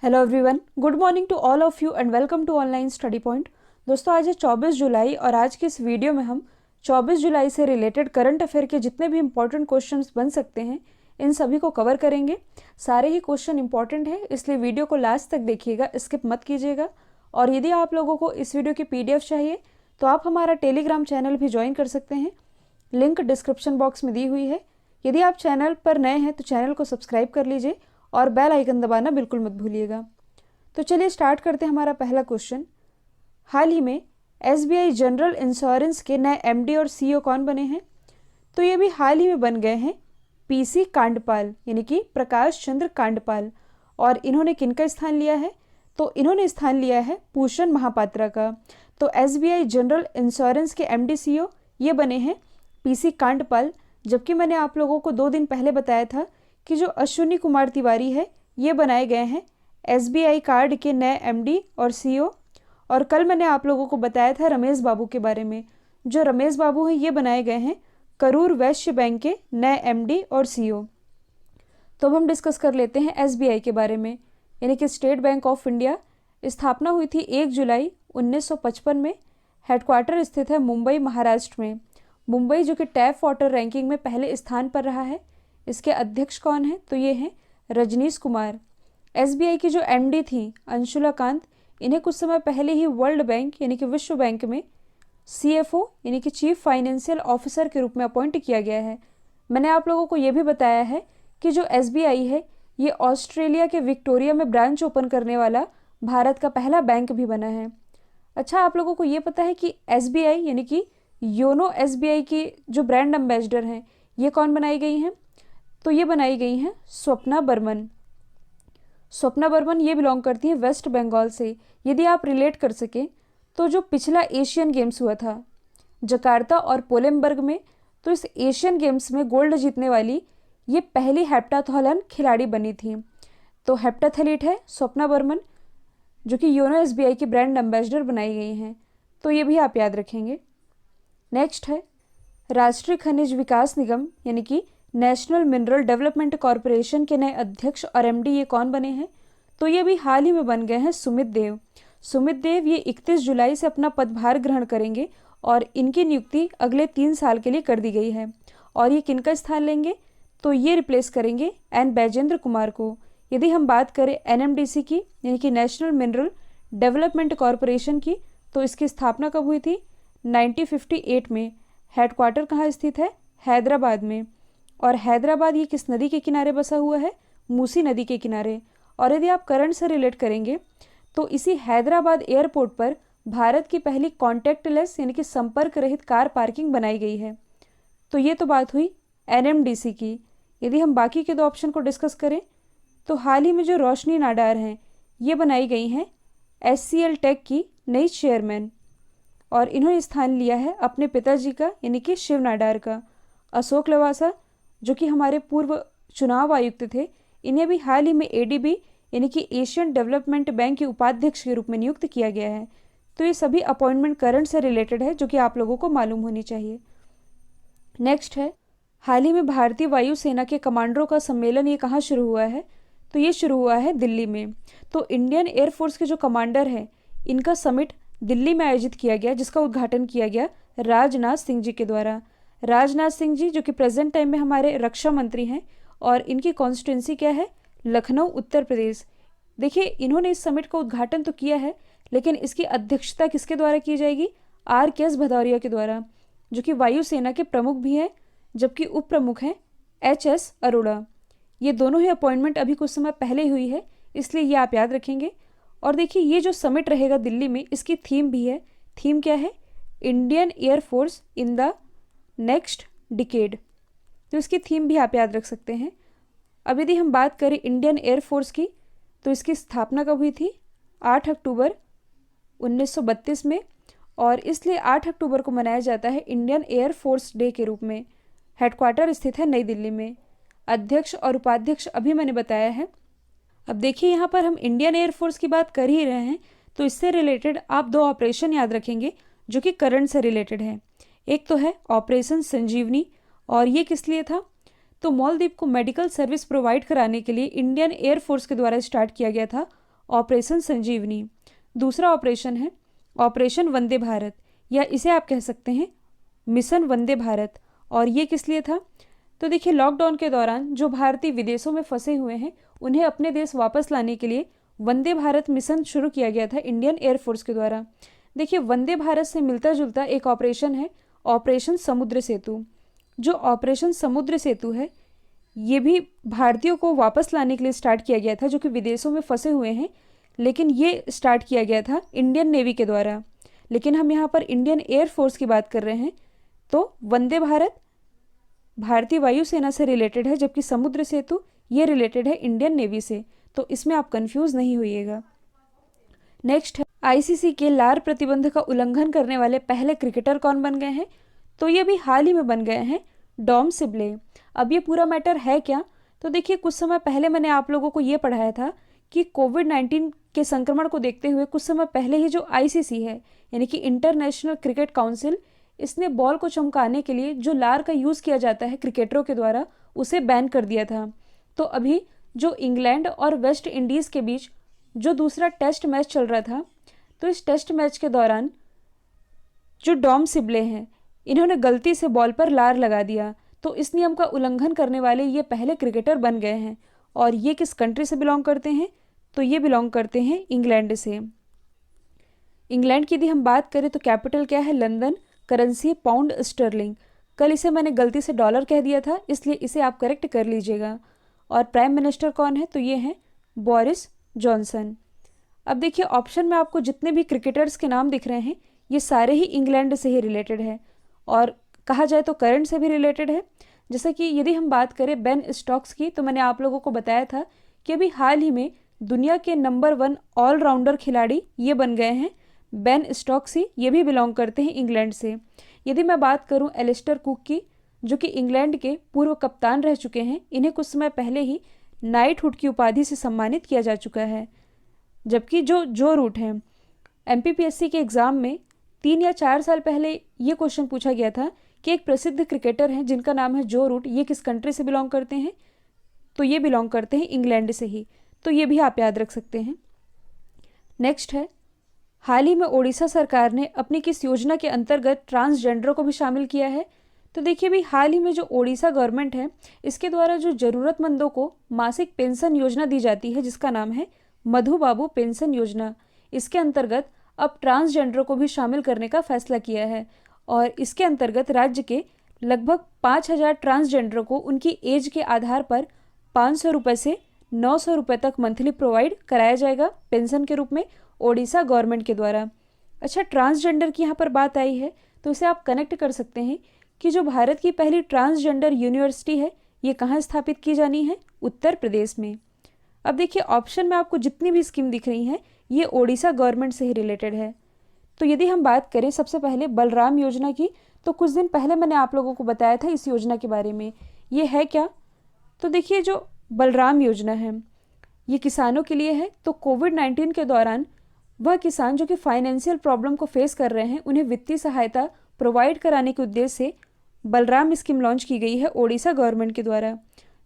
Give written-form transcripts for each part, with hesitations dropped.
Hello everyone, good morning to all of you and welcome to online study point. दोस्तों, आज है 24 जुलाई और आज की इस वीडियो में हम 24 जुलाई से रिलेटेड करंट अफेयर के जितने भी इंपॉर्टेंट क्वेश्चंस बन सकते हैं इन सभी को कवर करेंगे। सारे ही क्वेश्चन इंपॉर्टेंट हैं, इसलिए वीडियो को लास्ट तक देखिएगा, स्किप मत कीजिएगा। और यदि आप लोगों को इस वीडियो की PDF चाहिए तो आप हमारा टेलीग्राम चैनल भी ज्वाइन कर सकते हैं, लिंक डिस्क्रिप्शन बॉक्स में दी हुई है। यदि आप चैनल पर नए हैं तो चैनल को सब्सक्राइब कर लीजिए और बेल आइकन दबाना बिल्कुल मत भूलिएगा। तो चलिए स्टार्ट करते हैं हमारा पहला क्वेश्चन। हाल ही में SBI जनरल इंश्योरेंस के नए MD और CEO कौन बने हैं? तो ये भी हाल ही में बन गए हैं PC कांडपाल, यानी कि प्रकाश चंद्र कांडपाल। और इन्होंने किनका स्थान लिया है? तो इन्होंने स्थान लिया है पूषण महापात्रा का। तो SBI जनरल इंश्योरेंस के MD CEO ये बने हैं PC कांडपाल, जबकि मैंने आप लोगों को 2 दिन पहले बताया था कि जो अश्विनी कुमार तिवारी है ये बनाए गए हैं SBI कार्ड के नए MD और CEO। और कल मैंने आप लोगों को बताया था रमेश बाबू के बारे में। जो रमेश बाबू हैं ये बनाए गए हैं करूर वैश्य बैंक के नए MD और CEO। तो अब हम डिस्कस कर लेते हैं SBI के बारे में, यानी कि स्टेट बैंक ऑफ इंडिया। स्थापना हुई थी 1 जुलाई 1955 में। हेडक्वार्टर स्थित है मुंबई, महाराष्ट्र में। मुंबई जो कि टैप वाटर रैंकिंग में पहले स्थान पर रहा है। इसके अध्यक्ष कौन है? तो ये हैं रजनीश कुमार। SBI की जो MD थी अंशुला कांत, इन्हें कुछ समय पहले ही वर्ल्ड बैंक यानी कि विश्व बैंक में CFO यानी कि चीफ फाइनेंशियल ऑफिसर के रूप में अपॉइंट किया गया है। मैंने आप लोगों को ये भी बताया है कि जो SBI है ये ऑस्ट्रेलिया के विक्टोरिया में ब्रांच ओपन करने वाला भारत का पहला बैंक भी बना है। अच्छा, आप लोगों को ये पता है कि SBI यानी कि योनो SBI की जो ब्रांड एम्बेसडर हैं ये कौन बनाई गई हैं? तो ये बनाई गई हैं स्वप्ना बर्मन। स्वप्ना बर्मन ये बिलोंग करती हैं वेस्ट बंगाल से। यदि आप रिलेट कर सकें तो जो पिछला एशियन गेम्स हुआ था जकार्ता और पोलेमबर्ग में, तो इस एशियन गेम्स में गोल्ड जीतने वाली ये पहली हेप्टाथलॉन खिलाड़ी बनी थी। तो हेप्टाथलीट है स्वप्ना बर्मन, जो कि योनो SBI की ब्रांड एम्बेसडर बनाई गई हैं। तो ये भी आप याद रखेंगे। नेक्स्ट है राष्ट्रीय खनिज विकास निगम यानी कि नेशनल मिनरल डेवलपमेंट कॉरपोरेशन के नए अध्यक्ष और MD ये कौन बने हैं? तो ये भी हाल ही में बन गए हैं सुमित देव। सुमित देव ये 31 जुलाई से अपना पदभार ग्रहण करेंगे और इनकी नियुक्ति अगले 3 साल के लिए कर दी गई है। और ये किनका स्थान लेंगे? तो ये रिप्लेस करेंगे N बैजेंद्र कुमार को। यदि हम बात करें NMDC की यानी कि नेशनल मिनरल डेवलपमेंट कॉरपोरेशन की, तो इसकी स्थापना कब हुई थी? 1958 में। हेडक्वार्टर कहाँ स्थित है? हैदराबाद में। और हैदराबाद ये किस नदी के किनारे बसा हुआ है? मूसी नदी के किनारे। और यदि आप करंट से रिलेट करेंगे तो इसी हैदराबाद एयरपोर्ट पर भारत की पहली कॉन्टैक्टलेस यानी कि संपर्क रहित कार पार्किंग बनाई गई है। तो ये तो बात हुई NMDC की। यदि हम बाकी के 2 ऑप्शन को डिस्कस करें तो हाल ही में जो रोशनी नाडार हैं ये बनाई गई हैं SCL टेक की नई चेयरमैन। और इन्होंने स्थान लिया है अपने पिताजी का यानी कि शिव नाडार का। अशोक लवासा जो कि हमारे पूर्व चुनाव आयुक्त थे, इन्हें भी हाल ही में ADB यानी कि एशियन डेवलपमेंट बैंक के उपाध्यक्ष के रूप में नियुक्त किया गया है। तो ये सभी अपॉइंटमेंट करंट से रिलेटेड है जो कि आप लोगों को मालूम होनी चाहिए। नेक्स्ट है हाल ही में भारतीय वायुसेना के कमांडरों का सम्मेलन ये कहाँ शुरू हुआ है? तो ये शुरू हुआ है दिल्ली में। तो इंडियन एयरफोर्स के जो कमांडर हैं इनका समिट दिल्ली में आयोजित किया गया, जिसका उद्घाटन किया गया राजनाथ सिंह जी के द्वारा। राजनाथ सिंह जी जो कि प्रेजेंट टाइम में हमारे रक्षा मंत्री हैं और इनकी कॉन्स्टिट्यूंसी क्या है? लखनऊ, उत्तर प्रदेश। देखिए, इन्होंने इस समिट का उद्घाटन तो किया है, लेकिन इसकी अध्यक्षता किसके द्वारा की जाएगी? RKS भदौरिया के द्वारा, जो कि वायुसेना के प्रमुख भी हैं, जबकि उप प्रमुख हैं HS अरोड़ा। ये दोनों ही अपॉइंटमेंट अभी कुछ समय पहले हुई है, इसलिए ये आप याद रखेंगे। और देखिए, ये जो समिट रहेगा दिल्ली में, इसकी थीम भी है। थीम क्या है? Indian air force in the next decade. तो इसकी थीम भी आप याद रख सकते हैं। अब यदि हम बात करें इंडियन एयरफोर्स की, तो इसकी स्थापना कब हुई थी? 8 अक्टूबर 1932 में। और इसलिए 8 अक्टूबर को मनाया जाता है इंडियन एयरफोर्स डे के रूप में। हेडक्वार्टर स्थित है नई दिल्ली में। अध्यक्ष और उपाध्यक्ष अभी मैंने बताया है। अब देखिए, यहाँ पर हम इंडियन एयरफोर्स की बात कर ही रहे हैं, तो इससे रिलेटेड आप 2 ऑपरेशन याद रखेंगे जो कि करंट से रिलेटेड है। एक तो है ऑपरेशन संजीवनी, और ये किस लिए था? तो मालदीव को मेडिकल सर्विस प्रोवाइड कराने के लिए इंडियन एयरफोर्स के द्वारा स्टार्ट किया गया था ऑपरेशन संजीवनी। दूसरा ऑपरेशन है ऑपरेशन वंदे भारत, या इसे आप कह सकते हैं मिशन वंदे भारत। और ये किस लिए था? तो देखिए, लॉकडाउन के दौरान जो भारतीय विदेशों में फंसे हुए हैं उन्हें अपने देश वापस लाने के लिए वंदे भारत मिशन शुरू किया गया था इंडियन एयरफोर्स के द्वारा। देखिए, वंदे भारत से मिलता जुलता एक ऑपरेशन है ऑपरेशन समुद्र सेतु। जो ऑपरेशन समुद्र सेतु है ये भी भारतीयों को वापस लाने के लिए स्टार्ट किया गया था जो कि विदेशों में फंसे हुए हैं, लेकिन ये स्टार्ट किया गया था इंडियन नेवी के द्वारा। लेकिन हम यहाँ पर इंडियन एयरफोर्स की बात कर रहे हैं, तो वंदे भारत भारतीय वायुसेना से रिलेटेड है, जबकि समुद्र सेतु ये रिलेटेड है इंडियन नेवी से, तो इसमें आप कंफ्यूज नहीं होइएगा। नेक्स्ट है आईसीसी के लार प्रतिबंध का उल्लंघन करने वाले पहले क्रिकेटर कौन बन गए हैं? तो ये भी हाल ही में बन गए हैं, डॉम सिबले। अब ये पूरा मैटर है क्या? तो देखिए, कुछ समय पहले मैंने आप लोगों को ये पढ़ाया था कि कोविड-19 के संक्रमण को देखते हुए कुछ समय पहले ही जो आईसीसी है यानी कि इंटरनेशनल क्रिकेट काउंसिल, इसने बॉल को चमकाने के लिए जो लार का यूज़ किया जाता है क्रिकेटरों के द्वारा उसे बैन कर दिया था। तो अभी जो इंग्लैंड और वेस्ट इंडीज़ के बीच जो दूसरा टेस्ट मैच चल रहा था, तो इस टेस्ट मैच के दौरान जो डॉम सिबले हैं इन्होंने गलती से बॉल पर लार लगा दिया, तो इस नियम का उल्लंघन करने वाले ये पहले क्रिकेटर बन गए हैं। और ये किस कंट्री से बिलोंग करते हैं? तो ये बिलोंग करते हैं इंग्लैंड से। इंग्लैंड की यदि हम बात करें तो कैपिटल क्या है? लंदन। करेंसी है पाउंड स्टर्लिंग। कल इसे मैंने गलती से डॉलर कह दिया था, इसलिए इसे आप करेक्ट कर लीजिएगा। और प्राइम मिनिस्टर कौन है? तो ये हैं बोरिस जॉनसन। अब देखिए, ऑप्शन में आपको जितने भी क्रिकेटर्स के नाम दिख रहे हैं ये सारे ही इंग्लैंड से ही रिलेटेड है, और कहा जाए तो करंट से भी रिलेटेड है। जैसे कि यदि हम बात करें बेन स्टोक्स की, तो मैंने आप लोगों को बताया था कि अभी हाल ही में दुनिया के नंबर 1 ऑलराउंडर खिलाड़ी ये बन गए हैं बेन स्टोक्स ही, ये भी बिलोंग करते हैं इंग्लैंड से। यदि मैं बात करूं एलिस्टर कुक की, जो कि इंग्लैंड के पूर्व कप्तान रह चुके हैं, इन्हें कुछ समय पहले ही नाइटहुड की उपाधि से सम्मानित किया जा चुका है। जबकि जो रूट हैं, एमपीपीएससी के एग्ज़ाम में 3 या 4 साल पहले ये क्वेश्चन पूछा गया था कि एक प्रसिद्ध क्रिकेटर हैं जिनका नाम है जो रूट, ये किस कंट्री से बिलोंग करते हैं? तो ये बिलोंग करते हैं इंग्लैंड से ही, तो ये भी आप याद रख सकते हैं। नेक्स्ट है, हाल ही में ओडिशा सरकार ने अपनी किस योजना के अंतर्गत ट्रांसजेंडर को भी शामिल किया है? तो देखिए भी हाल ही में जो ओडिशा गवर्नमेंट है इसके द्वारा जो ज़रूरतमंदों को मासिक पेंशन योजना दी जाती है जिसका नाम है मधु बाबू पेंशन योजना, इसके अंतर्गत अब ट्रांसजेंडर को भी शामिल करने का फैसला किया है। और इसके अंतर्गत राज्य के लगभग 5,000 ट्रांसजेंडर को उनकी एज के आधार पर 500 रुपये से 900 रुपये तक मंथली प्रोवाइड कराया जाएगा पेंशन के रूप में ओडिशा गवर्नमेंट के द्वारा। अच्छा, ट्रांसजेंडर की यहाँ पर बात आई है तो इसे आप कनेक्ट कर सकते हैं कि जो भारत की पहली ट्रांसजेंडर यूनिवर्सिटी है ये कहाँ स्थापित की जानी है? उत्तर प्रदेश में। अब देखिए, ऑप्शन में आपको जितनी भी स्कीम दिख रही हैं ये ओडिशा गवर्नमेंट से ही रिलेटेड है। तो यदि हम बात करें सबसे पहले बलराम योजना की, तो कुछ दिन पहले मैंने आप लोगों को बताया था इस योजना के बारे में। ये है क्या? तो देखिए, जो बलराम योजना है ये किसानों के लिए है। तो कोविड-19 के दौरान वह किसान जो कि फाइनेंशियल प्रॉब्लम को फेस कर रहे हैं उन्हें वित्तीय सहायता प्रोवाइड कराने के उद्देश्य से बलराम स्कीम लॉन्च की गई है ओडिशा गवर्नमेंट के द्वारा।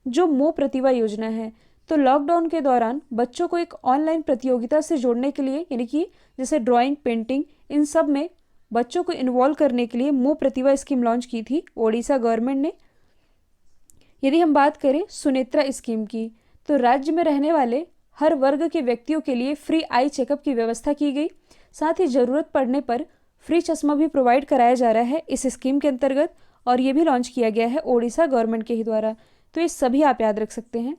जो मो प्रतिभा योजना है, तो लॉकडाउन के दौरान बच्चों को एक ऑनलाइन प्रतियोगिता से जोड़ने के लिए, यानी कि जैसे ड्राइंग, पेंटिंग, इन सब में बच्चों को इन्वॉल्व करने के लिए मो प्रतिभा स्कीम लॉन्च की थी ओडिशा गवर्नमेंट ने। यदि हम बात करें सुनेत्रा स्कीम की, तो राज्य में रहने वाले हर वर्ग के व्यक्तियों के लिए फ्री आई चेकअप की व्यवस्था की गई। साथ ही ज़रूरत पड़ने पर फ्री चश्मा भी प्रोवाइड कराया जा रहा है इस स्कीम के अंतर्गत, और ये भी लॉन्च किया गया है ओडिशा गवर्नमेंट के ही द्वारा। तो ये सभी आप याद रख सकते हैं।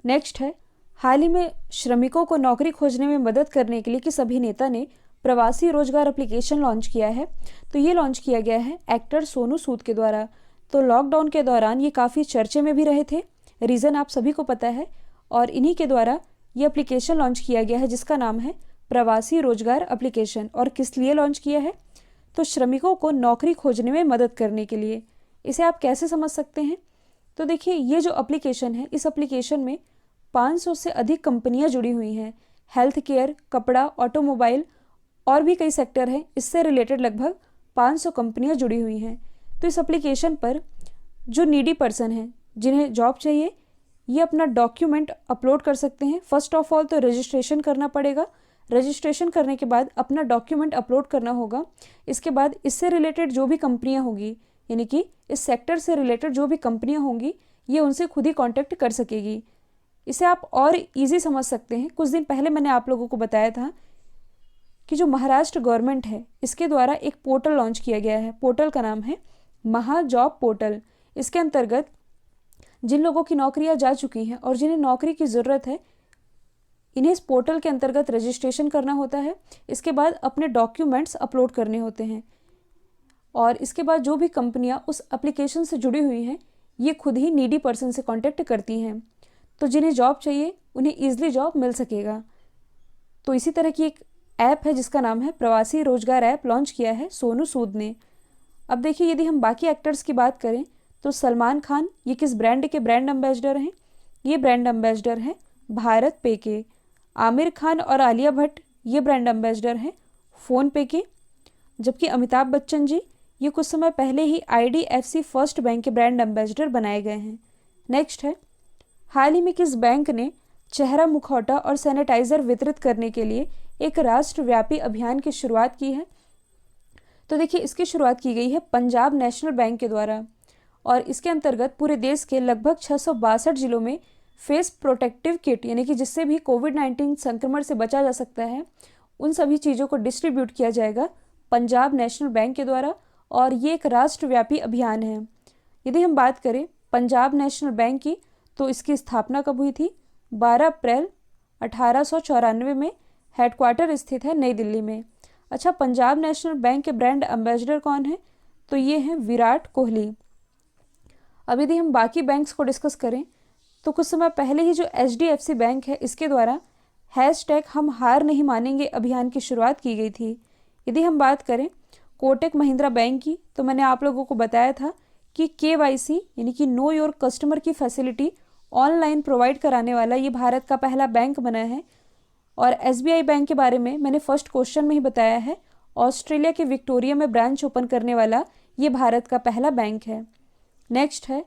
नेक्स्ट है, हाल ही में श्रमिकों को नौकरी खोजने में मदद करने के लिए किस अभिनेता ने प्रवासी रोजगार एप्लीकेशन लॉन्च किया है? तो ये लॉन्च किया गया है एक्टर सोनू सूद के द्वारा। तो लॉकडाउन के दौरान ये काफ़ी चर्चे में भी रहे थे, रीज़न आप सभी को पता है, और इन्हीं के द्वारा ये एप्लीकेशन लॉन्च किया गया है जिसका नाम है प्रवासी रोजगार एप्लीकेशन। और किस लिए लॉन्च किया है? तो श्रमिकों को नौकरी खोजने में मदद करने के लिए। इसे आप कैसे समझ सकते हैं? तो देखिए, ये जो एप्लीकेशन है इस एप्लीकेशन में 500 से अधिक कंपनियां जुड़ी हुई हैं। हेल्थ केयर, कपड़ा, ऑटोमोबाइल और भी कई सेक्टर हैं, इससे रिलेटेड लगभग 500 कंपनियां जुड़ी हुई हैं। तो इस एप्लीकेशन पर जो नीडी पर्सन हैं जिन्हें जॉब चाहिए ये अपना डॉक्यूमेंट अपलोड कर सकते हैं। फर्स्ट ऑफ ऑल तो रजिस्ट्रेशन करना पड़ेगा। रजिस्ट्रेशन करने के बाद अपना डॉक्यूमेंट अपलोड करना होगा। इसके बाद इससे रिलेटेड जो भी कंपनियां होंगी, यानी कि इस सेक्टर से रिलेटेड जो भी कंपनियां होंगी, ये उनसे खुद ही कांटेक्ट कर सकेगी। इसे आप और इजी समझ सकते हैं। कुछ दिन पहले मैंने आप लोगों को बताया था कि जो महाराष्ट्र गवर्नमेंट है, इसके द्वारा एक पोर्टल लॉन्च किया गया है। पोर्टल का नाम है महा जॉब पोर्टल। इसके अंतर्गत जिन लोगों की नौकरियां जा चुकी हैं और जिन्हें नौकरी की ज़रूरत है, इन्हें इस पोर्टल के अंतर्गत रजिस्ट्रेशन करना होता है। इसके बाद अपने डॉक्यूमेंट्स अपलोड करने होते हैं और इसके बाद जो भी कंपनियां उस एप्लीकेशन से जुड़ी हुई हैं, ये खुद ही नीडी पर्सन से कांटेक्ट करती हैं। तो जिन्हें जॉब चाहिए उन्हें ईजिली जॉब मिल सकेगा। तो इसी तरह की एक ऐप है जिसका नाम है प्रवासी रोजगार ऐप, लॉन्च किया है सोनू सूद ने। अब देखिए, यदि हम बाकी एक्टर्स की बात करें तो सलमान खान ये किस ब्रांड के ब्रांड एम्बेसडर हैं? ये ब्रांड एम्बेसडर हैं भारत पे के। आमिर खान और आलिया भट्ट ये ब्रांड एम्बेसडर हैं फ़ोन पे के। जबकि अमिताभ बच्चन जी ये कुछ समय पहले ही IDFC फर्स्ट बैंक के ब्रांड एम्बेसडर बनाए गए हैं। नेक्स्ट है, हाल ही में किस बैंक ने चेहरा मुखौटा और सैनिटाइजर वितरित करने के लिए एक राष्ट्रव्यापी अभियान की शुरुआत की है? तो देखिए, इसकी शुरुआत की गई है पंजाब नेशनल बैंक के द्वारा और इसके अंतर्गत पूरे देश के लगभग 662 जिलों में फेस प्रोटेक्टिव किट, यानी कि जिससे भी कोविड-19 संक्रमण से बचा जा सकता है, उन सभी चीज़ों को डिस्ट्रीब्यूट किया जाएगा पंजाब नेशनल बैंक के द्वारा और ये एक राष्ट्रव्यापी अभियान है। यदि हम बात करें पंजाब नेशनल बैंक की, तो इसकी स्थापना कब हुई थी? 12 अप्रैल 1894 में। हेडक्वार्टर स्थित है नई दिल्ली में। अच्छा, पंजाब नेशनल बैंक के ब्रांड एम्बेसडर कौन है? तो ये हैं विराट कोहली। अब यदि हम बाकी बैंक्स को डिस्कस करें तो कुछ समय पहले ही जो HDFC बैंक है, इसके द्वारा #हम हार नहीं मानेंगे अभियान की शुरुआत की गई थी। यदि हम बात करें कोटक महिंद्रा बैंक की, तो मैंने आप लोगों को बताया था कि KYC यानी कि नो योर कस्टमर की फैसिलिटी ऑनलाइन प्रोवाइड कराने वाला ये भारत का पहला बैंक बना है। और SBI बैंक के बारे में मैंने फर्स्ट क्वेश्चन में ही बताया है, ऑस्ट्रेलिया के विक्टोरिया में ब्रांच ओपन करने वाला ये भारत का पहला बैंक है। नेक्स्ट है,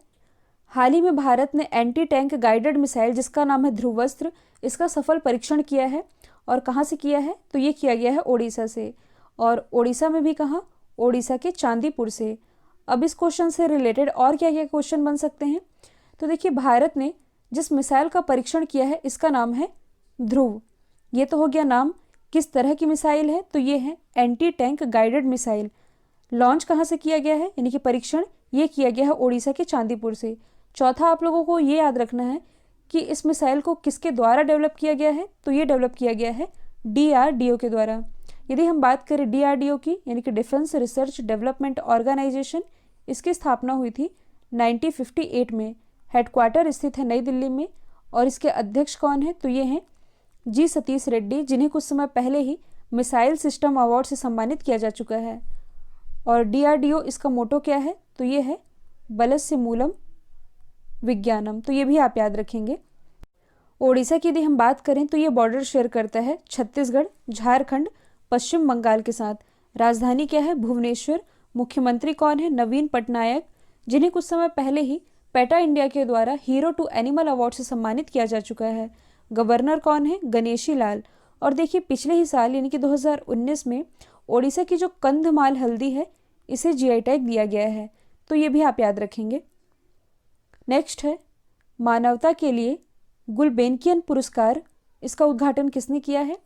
हाल ही में भारत ने एंटी टैंक गाइडेड मिसाइल जिसका नाम है ध्रुवस्त्र, इसका सफल परीक्षण किया है। और कहाँ से किया है? तो ये किया गया है ओडिशा से। और ओडिशा में भी कहाँ? ओडिशा के चांदीपुर से। अब इस क्वेश्चन से रिलेटेड और क्या क्या क्वेश्चन बन सकते हैं? तो देखिए, भारत ने जिस मिसाइल का परीक्षण किया है इसका नाम है ध्रुव। ये तो हो गया नाम। किस तरह की मिसाइल है? तो ये है anti tank guided missile. Launch कहाँ से किया गया है, यानी कि परीक्षण ये किया गया है ओडिशा के चांदीपुर से। चौथा, आप लोगों को ये याद रखना है कि इस मिसाइल को किसके द्वारा डेवलप किया गया है? तो ये डेवलप किया गया है DRDO के द्वारा। यदि हम बात करें DRDO की, यानी कि डिफेंस रिसर्च डेवलपमेंट ऑर्गेनाइजेशन, इसकी स्थापना हुई थी 1958 में। हेडक्वार्टर स्थित है नई दिल्ली में। और इसके अध्यक्ष कौन है? तो ये हैं G सतीश रेड्डी, जिन्हें कुछ समय पहले ही मिसाइल सिस्टम अवार्ड से सम्मानित किया जा चुका है। और DRDO इसका मोटो क्या है? तो ये है बलस्य मूलम विज्ञानम। तो ये भी आप याद रखेंगे। ओडिशा की यदि हम बात करें तो ये बॉर्डर शेयर करता है छत्तीसगढ़, झारखंड, पश्चिम बंगाल के साथ। राजधानी क्या है? भुवनेश्वर। मुख्यमंत्री कौन है? नवीन पटनायक, जिन्हें कुछ समय पहले ही पेटा इंडिया के द्वारा हीरो टू एनिमल अवार्ड से सम्मानित किया जा चुका है। गवर्नर कौन है? गणेशी लाल। और देखिए, पिछले ही साल यानी कि 2019 में ओडिशा की जो कंधमाल हल्दी है इसे GI टैग दिया गया है। तो ये भी आप याद रखेंगे। नेक्स्ट है, मानवता के लिए गुलबेनकियन पुरस्कार, इसका उद्घाटन किसने किया है?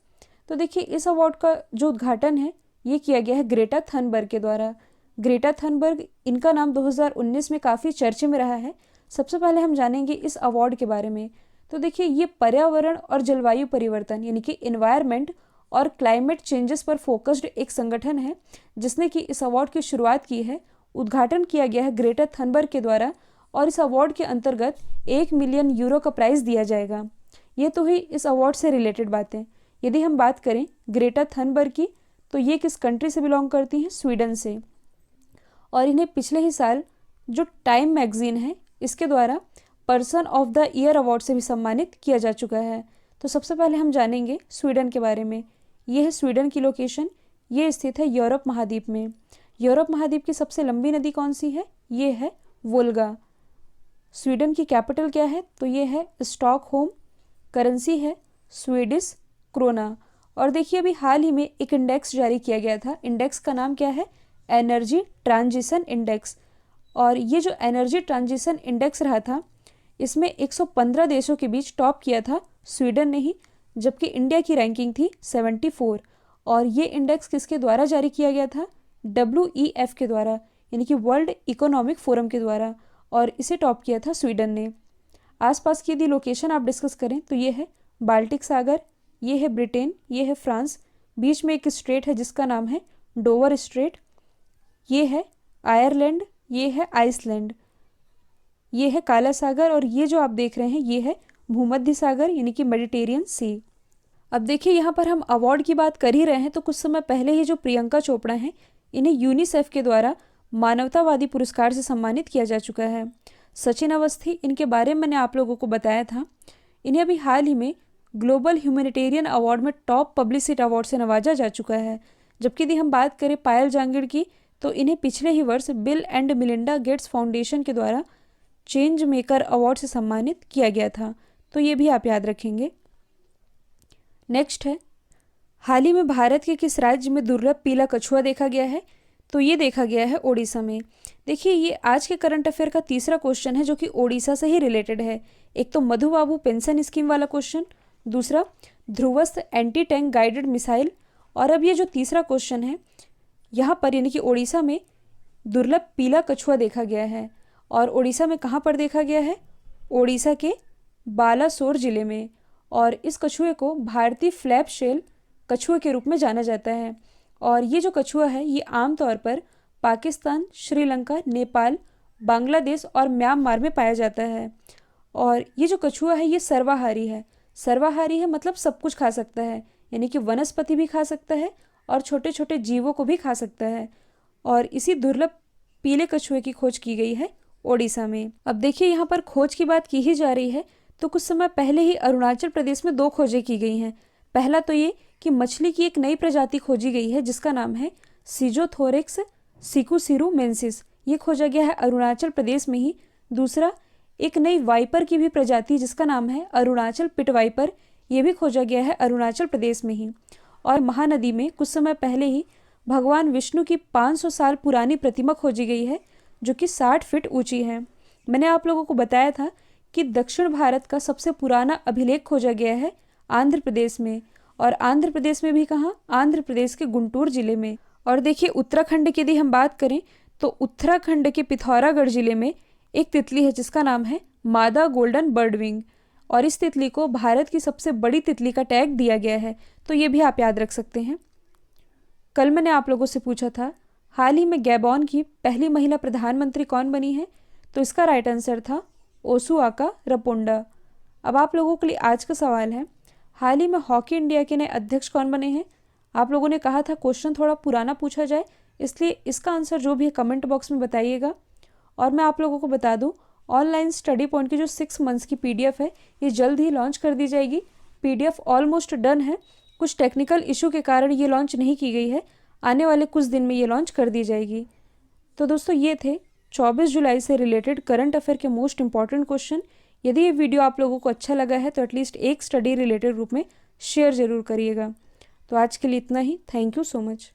तो देखिए, इस अवार्ड का जो उद्घाटन है ये किया गया है ग्रेटा थनबर्ग के द्वारा। ग्रेटा थनबर्ग, इनका नाम 2019 में काफ़ी चर्चे में रहा है। सबसे पहले हम जानेंगे इस अवार्ड के बारे में। तो देखिए, ये पर्यावरण और जलवायु परिवर्तन यानी कि इन्वायरमेंट और क्लाइमेट चेंजेस पर फोकस्ड एक संगठन है जिसने कि इस अवार्ड की शुरुआत की है। उद्घाटन किया गया है ग्रेटा थनबर्ग के द्वारा और इस अवार्ड के अंतर्गत 1 मिलियन यूरो का प्राइज़ दिया जाएगा। ये तो ही इस अवार्ड से रिलेटेड बातें। यदि हम बात करें ग्रेटा थनबर्ग की, तो ये किस कंट्री से बिलोंग करती हैं? स्वीडन से। और इन्हें पिछले ही साल जो टाइम मैगजीन है इसके द्वारा person of the year award से भी सम्मानित किया जा चुका है। तो सबसे पहले हम जानेंगे स्वीडन के बारे में। ये है स्वीडन की लोकेशन, ये स्थित है यूरोप महाद्वीप में। यूरोप महाद्वीप की सबसे लंबी नदी कौन सी है? ये है वोल्गा। स्वीडन की कैपिटल क्या है? तो ये है स्टॉकहोम। करेंसी है स्वीडिश क्रोना। और देखिए अभी हाल ही में एक इंडेक्स जारी किया गया था, इंडेक्स का नाम क्या है? Energy transition index. और ये जो एनर्जी ट्रांजिशन इंडेक्स रहा था, इसमें 115 देशों के बीच टॉप किया था स्वीडन ने ही, जबकि इंडिया की रैंकिंग थी 74। और ये इंडेक्स किसके द्वारा जारी किया गया था? WEF के द्वारा, यानी कि वर्ल्ड इकोनॉमिक फोरम के द्वारा, और इसे टॉप किया था स्वीडन ने। आसपास की यदि लोकेशन आप डिस्कस करें तो ये है बाल्टिक सागर, ये है ब्रिटेन, ये है फ्रांस, बीच में एक स्ट्रेट है जिसका नाम है डोवर स्ट्रेट, ये है आयरलैंड, ये है आइसलैंड, ये है काला सागर, और ये जो आप देख रहे हैं ये है भूमध्य सागर यानी कि मेडिटेरियन सी। अब देखिए यहाँ पर हम अवार्ड की बात कर ही रहे हैं, तो कुछ समय पहले ही जो प्रियंका चोपड़ा हैं, इन्हें यूनिसेफ के द्वारा मानवतावादी पुरस्कार से सम्मानित किया जा चुका है। सचिन अवस्थी, इनके बारे में मैंने आप लोगों को बताया था, इन्हें अभी हाल ही में ग्लोबल ह्यूमैनिटेरियन अवार्ड में टॉप पब्लिसिटी अवार्ड से नवाजा जा चुका है। जबकि यदि हम बात करें पायल जांगिड़ की, तो इन्हें पिछले ही वर्ष bill and Melinda Gates foundation के द्वारा चेंज मेकर अवार्ड से सम्मानित किया गया था, तो ये भी आप याद रखेंगे। नेक्स्ट है, हाल ही में भारत के किस राज्य में दुर्लभ पीला कछुआ देखा गया है? तो ये देखा गया है ओडिशा में। देखिए ये आज के करंट अफेयर का तीसरा क्वेश्चन है जो कि ओडिशा से ही रिलेटेड है। एक तो मधु बाबू पेंशन स्कीम वाला क्वेश्चन, दूसरा ध्रुवस्थ एंटी टैंक गाइडेड मिसाइल, और अब ये जो तीसरा क्वेश्चन है, यहाँ पर यानी कि ओडिशा में दुर्लभ पीला कछुआ देखा गया है। और ओडिशा में कहाँ पर देखा गया है? ओडिशा के बालासोर जिले में। और इस कछुए को भारतीय फ्लैप शेल कछुए के रूप में जाना जाता है। और ये जो कछुआ है ये आमतौर पर पाकिस्तान, श्रीलंका, नेपाल, बांग्लादेश और म्यांमार में पाया जाता है। और ये जो कछुआ है ये सर्वाहारी है। सर्वाहारी है मतलब सब कुछ खा सकता है, यानी कि वनस्पति भी खा सकता है और छोटे छोटे जीवों को भी खा सकता है। और इसी दुर्लभ पीले कछुए की खोज की गई है ओडिशा में। अब देखिए यहाँ पर खोज की बात की ही जा रही है, तो कुछ समय पहले ही अरुणाचल प्रदेश में 2 खोजें की गई हैं। पहला तो ये कि मछली की एक नई प्रजाति खोजी गई है जिसका नाम है सिजोथोरेक्स सिकुसिरुमेंसिस, ये खोजा गया है अरुणाचल प्रदेश में ही। दूसरा, एक नई वाइपर की भी प्रजाति जिसका नाम है अरुणाचल पिट वाइपर, ये भी खोजा गया है अरुणाचल प्रदेश में ही। और महानदी में कुछ समय पहले ही भगवान विष्णु की 500 साल पुरानी प्रतिमा खोजी गई है जो कि 60 फीट ऊंची है। मैंने आप लोगों को बताया था कि दक्षिण भारत का सबसे पुराना अभिलेख खोजा गया है आंध्र प्रदेश में, और आंध्र प्रदेश में भी कहाँ? आंध्र प्रदेश के गुंटूर जिले में। और देखिए उत्तराखंड की यदि हम बात करें तो उत्तराखंड के पिथौरागढ़ जिले में एक तितली है जिसका नाम है मादा गोल्डन बर्डविंग, और इस तितली को भारत की सबसे बड़ी तितली का टैग दिया गया है, तो ये भी आप याद रख सकते हैं। कल मैंने आप लोगों से पूछा था हाल ही में गैबॉन की पहली महिला प्रधानमंत्री कौन बनी है, तो इसका राइट आंसर था ओसुआका रपोंडा। अब आप लोगों के लिए आज का सवाल है, हाल ही में हॉकी इंडिया के नए अध्यक्ष कौन बने हैं? आप लोगों ने कहा था क्वेश्चन थोड़ा पुराना पूछा जाए, इसलिए इसका आंसर जो भी है कमेंट बॉक्स में बताइएगा। और मैं आप लोगों को बता दूं, ऑनलाइन स्टडी पॉइंट की जो 6 मंथ्स की PDF है ये जल्द ही लॉन्च कर दी जाएगी। PDF ऑलमोस्ट डन है, कुछ टेक्निकल इशू के कारण ये लॉन्च नहीं की गई है, आने वाले कुछ दिन में ये लॉन्च कर दी जाएगी। तो दोस्तों ये थे 24 जुलाई से रिलेटेड करंट अफेयर के मोस्ट इंपॉर्टेंट क्वेश्चन। यदि ये वीडियो आप लोगों को अच्छा लगा है तो एटलीस्ट एक स्टडी रिलेटेड ग्रुप में शेयर ज़रूर करिएगा। तो आज के लिए इतना ही। Thank you so much.